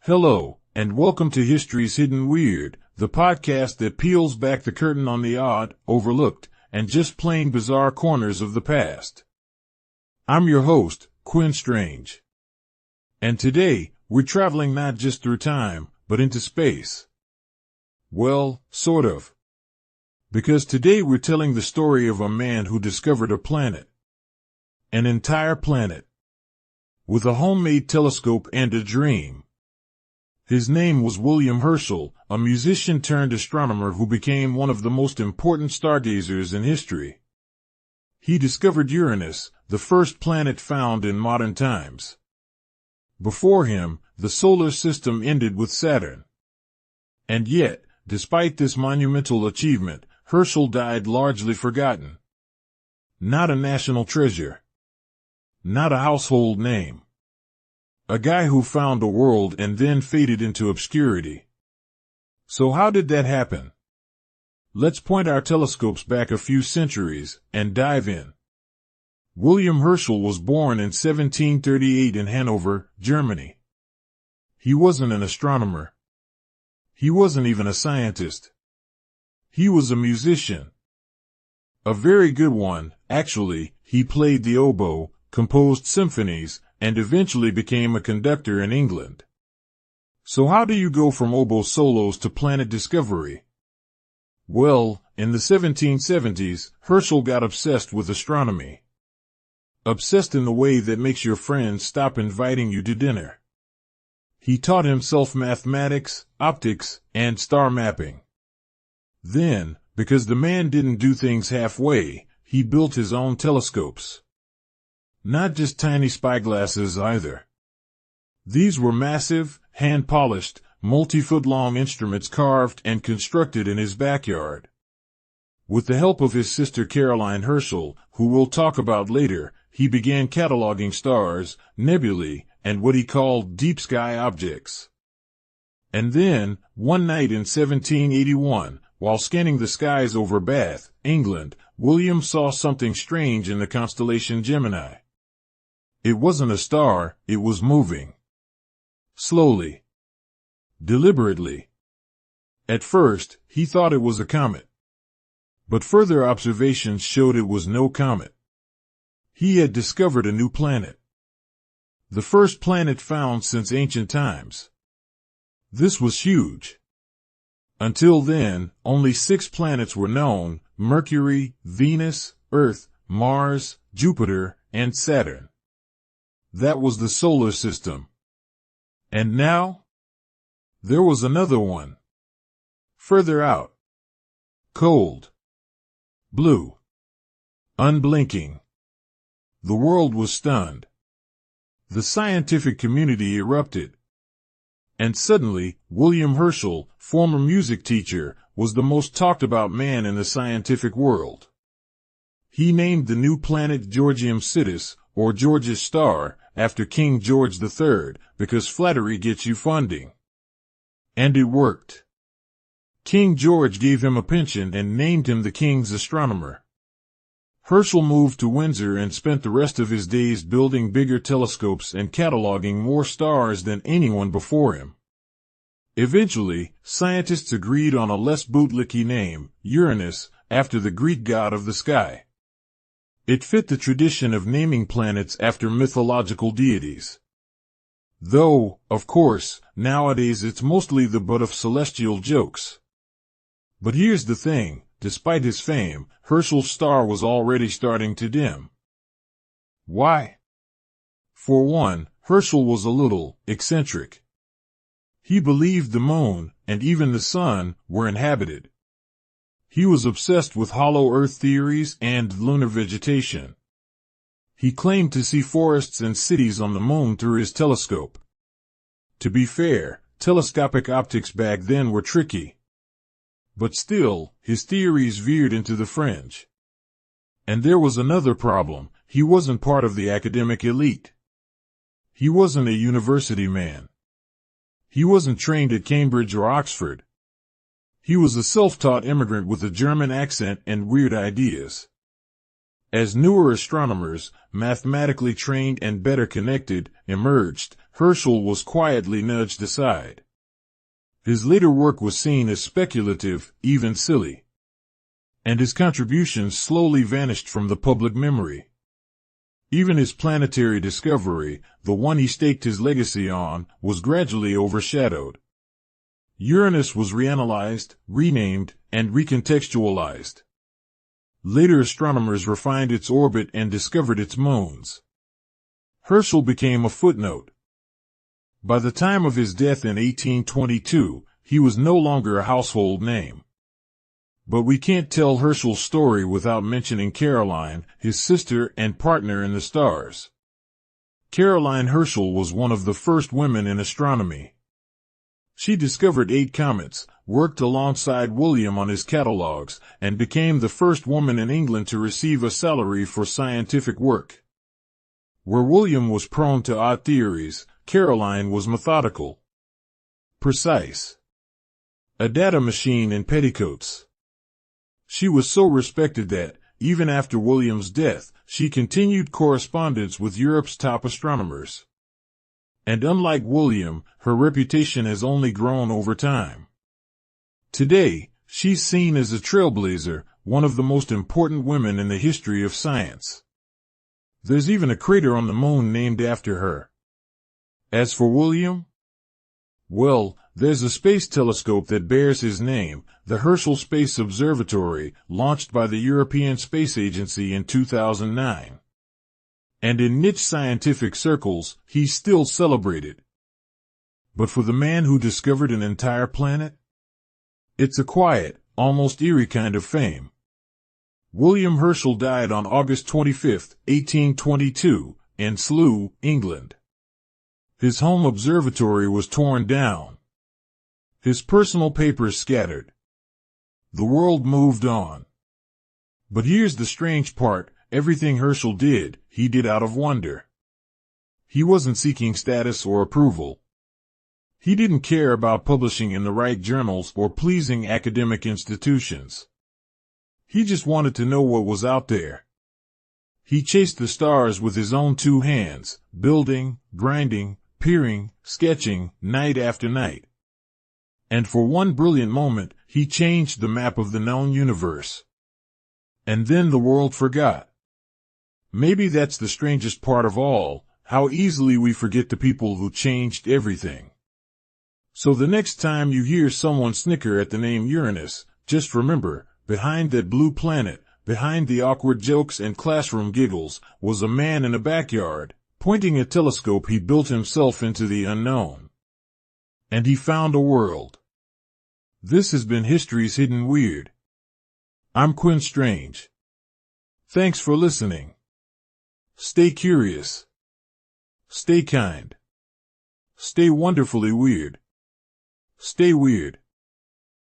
Hello, and welcome to History's Hidden Weird, the podcast that peels back the curtain on the odd, overlooked, and just plain bizarre corners of the past. I'm your host, Quinn Strange. And today, we're traveling not just through time, but into space. Well, sort of. Because today we're telling the story of a man who discovered a planet. An entire planet. With a homemade telescope and a dream. His name was William Herschel, a musician turned astronomer who became one of the most important stargazers in history. He discovered Uranus, the first planet found in modern times. Before him, the solar system ended with Saturn. And yet, despite this monumental achievement, Herschel died largely forgotten. Not a national treasure. Not a household name. A guy who found a world and then faded into obscurity. So how did that happen? Let's point our telescopes back a few centuries and dive in. William Herschel was born in 1738 in Hanover, Germany. He wasn't an astronomer. He wasn't even a scientist. He was a musician. A very good one, actually. He played the oboe, composed symphonies, and eventually became a conductor in England. So how do you go from oboe solos to planet discovery? Well, in the 1770s, Herschel got obsessed with astronomy. Obsessed in the way that makes your friends stop inviting you to dinner. He taught himself mathematics, optics, and star mapping. Then, because the man didn't do things halfway, he built his own telescopes. Not just tiny spyglasses either. These were massive, hand-polished, multi-foot-long instruments carved and constructed in his backyard. With the help of his sister Caroline Herschel, who we'll talk about later, he began cataloging stars, nebulae, and what he called deep sky objects. And then, one night in 1781, while scanning the skies over Bath, England, William saw something strange in the constellation Gemini. It wasn't a star, it was moving. Slowly. Deliberately. At first, he thought it was a comet. But further observations showed it was no comet. He had discovered a new planet. The first planet found since ancient times. This was huge. Until then, only 6 planets were known: Mercury, Venus, Earth, Mars, Jupiter, and Saturn. That was the solar system. And now? There was another one. Further out. Cold. Blue. Unblinking. The world was stunned. The scientific community erupted. And suddenly, William Herschel, former music teacher, was the most talked about man in the scientific world. He named the new planet Georgium Sidus, or George's star, after King George III, because flattery gets you funding. And it worked. King George gave him a pension and named him the king's astronomer. Herschel moved to Windsor and spent the rest of his days building bigger telescopes and cataloging more stars than anyone before him. Eventually, scientists agreed on a less bootlicky name, Uranus, after the Greek god of the sky. It fit the tradition of naming planets after mythological deities. Though, of course, nowadays it's mostly the butt of celestial jokes. But here's the thing. Despite his fame, Herschel's star was already starting to dim. Why? For one, Herschel was a little eccentric. He believed the moon, and even the sun, were inhabited. He was obsessed with hollow earth theories and lunar vegetation. He claimed to see forests and cities on the moon through his telescope. To be fair, telescopic optics back then were tricky. But still, his theories veered into the fringe. And there was another problem: he wasn't part of the academic elite. He wasn't a university man. He wasn't trained at Cambridge or Oxford. He was a self-taught immigrant with a German accent and weird ideas. As newer astronomers, mathematically trained and better connected, emerged, Herschel was quietly nudged aside. His later work was seen as speculative, even silly. And his contributions slowly vanished from the public memory. Even his planetary discovery, the one he staked his legacy on, was gradually overshadowed. Uranus was reanalyzed, renamed, and recontextualized. Later astronomers refined its orbit and discovered its moons. Herschel became a footnote. By the time of his death in 1822, he was no longer a household name. But we can't tell Herschel's story without mentioning Caroline, his sister and partner in the stars. Caroline Herschel was one of the first women in astronomy. She discovered 8 comets, worked alongside William on his catalogues, and became the first woman in England to receive a salary for scientific work. Where William was prone to odd theories, Caroline was methodical, precise, a data machine in petticoats. She was so respected that, even after William's death, she continued correspondence with Europe's top astronomers. And unlike William, her reputation has only grown over time. Today, she's seen as a trailblazer, one of the most important women in the history of science. There's even a crater on the moon named after her. As for William, well, there's a space telescope that bears his name, the Herschel Space Observatory, launched by the European Space Agency in 2009. And in niche scientific circles, he's still celebrated. But for the man who discovered an entire planet? It's a quiet, almost eerie kind of fame. William Herschel died on August 25, 1822, in Slough, England. His home observatory was torn down. His personal papers scattered. The world moved on. But here's the strange part, everything Herschel did, he did out of wonder. He wasn't seeking status or approval. He didn't care about publishing in the right journals or pleasing academic institutions. He just wanted to know what was out there. He chased the stars with his own 2 hands, building, grinding, peering, sketching, night after night. And for one brilliant moment, he changed the map of the known universe. And then the world forgot. Maybe that's the strangest part of all, how easily we forget the people who changed everything. So the next time you hear someone snicker at the name Uranus, just remember, behind that blue planet, behind the awkward jokes and classroom giggles, was a man in a backyard, pointing a telescope he built himself into the unknown. And he found a world. This has been History's Hidden Weird. I'm Quinn Strange. Thanks for listening. Stay curious. Stay kind. Stay wonderfully weird. Stay weird.